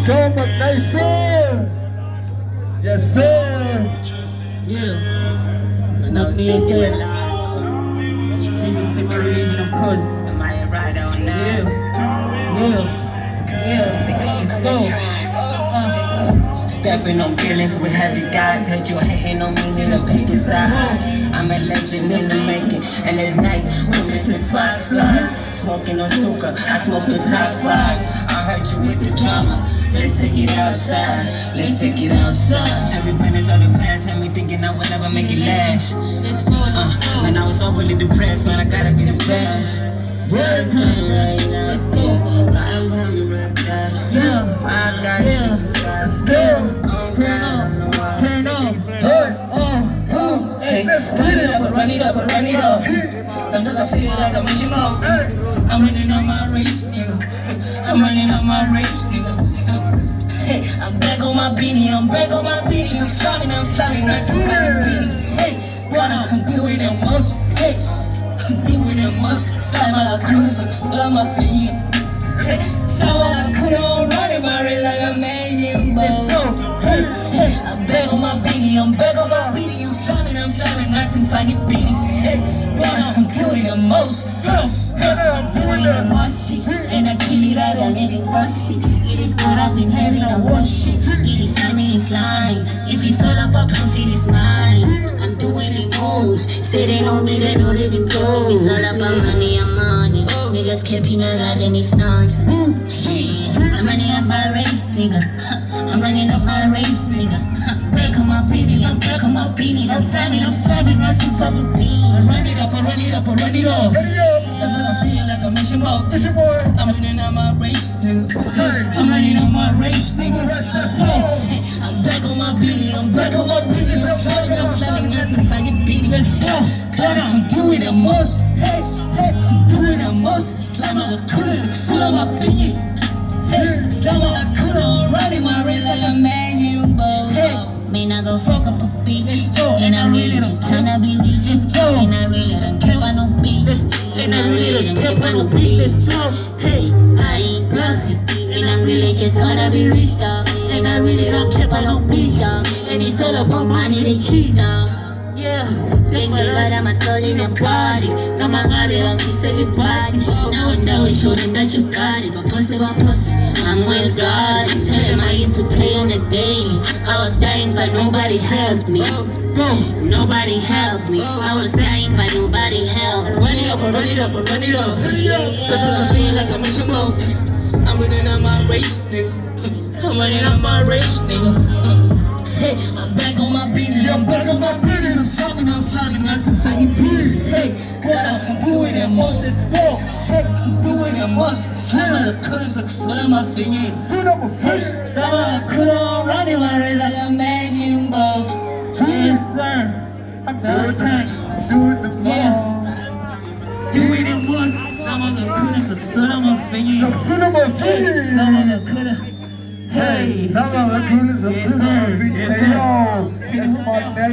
go, McNason. Yes, sir. Yeah. Snuck me and said, "This is my religion, of course." Am I right on now? Yeah. Let's go. Stepping on buildings with heavy guys. Had you hating on me, need to pick a side. I'm a legend in the making, and at night we make the spots fly. Smoking on Tuka, I smoke the top 5. I heard you with the drama. Let's take it outside. Let's take it outside. Every business of the past had me thinking I would never make it last. Man, I was overly depressed. Man, I gotta be the best. Right time right now, yeah. Right around me right there. I got it. Turn on. Hey, run it up. Sometimes I feel like I'm missing out. I'm running on my race, nigga. Hey, I'm back on my beanie. I'm sorry, not to find a beanie. Hey, I'm doing the most. Hey, I'm doing the most. Slime all I could, so slam my finger. Hey, slime all I could on running my race like a magic ball. I'm back on my beanie. I'm sorry, not to find a beanie. Hey, I'm doing the most. I'm doing the most shit, and I keep it out and it ain't rusty. It is good, I've been having a wash it. It is honey, it's lying. If it's all about profit, it's mine. I'm doing the moves. Say they know me, they don't even go. It's all about money, I'm money. Niggas capping a lot and it's nonsense. Shit, I'm running up my race, nigga. I'm running up my race, nigga. Back on my beanie, I'm back on my beanie. I'm slamming, not to fucking beat. I run it up. Sometimes I feel like I'm missing out. I'm running on my race, nigga. I'm back on my beanie. I'm slamming, not to fucking beat. I'm doing the most. Slam all the coolest, slam my finger. Slam all the coolest, running my race like a magic ball. Man, I go fuck up a bitch, and I really just tryna be rich, and I really don't care about no bitch, Hey, I ain't bluffing, and I'm really just wanna be rich, dog, and I really don't care about no bitch, dog, and it's all about money, they cheese, dog. Thank God I'm a soul in a body. No man got it, I'm just everybody. Now and then we show them that you got it, but pussy, I'm well guarded. Tell them I used to play on the daily. I was dying but nobody helped me. I was dying but nobody helped. Run it up. Sometimes I feel like I'm missing out. I'm running on my race, nigga. Hey, I'm back on my beanie. I'm sorry, not to fucking beat. Hey, I'm doing the most. Slam all the cutters, like slam my finger. Slam all the cutters, running my race like a magic ball. Yes, sir. Third time. Doing the most. Some of the cutters, slam my finger. Hey, Yes, sir. yes, sir. Hey, yo, it's my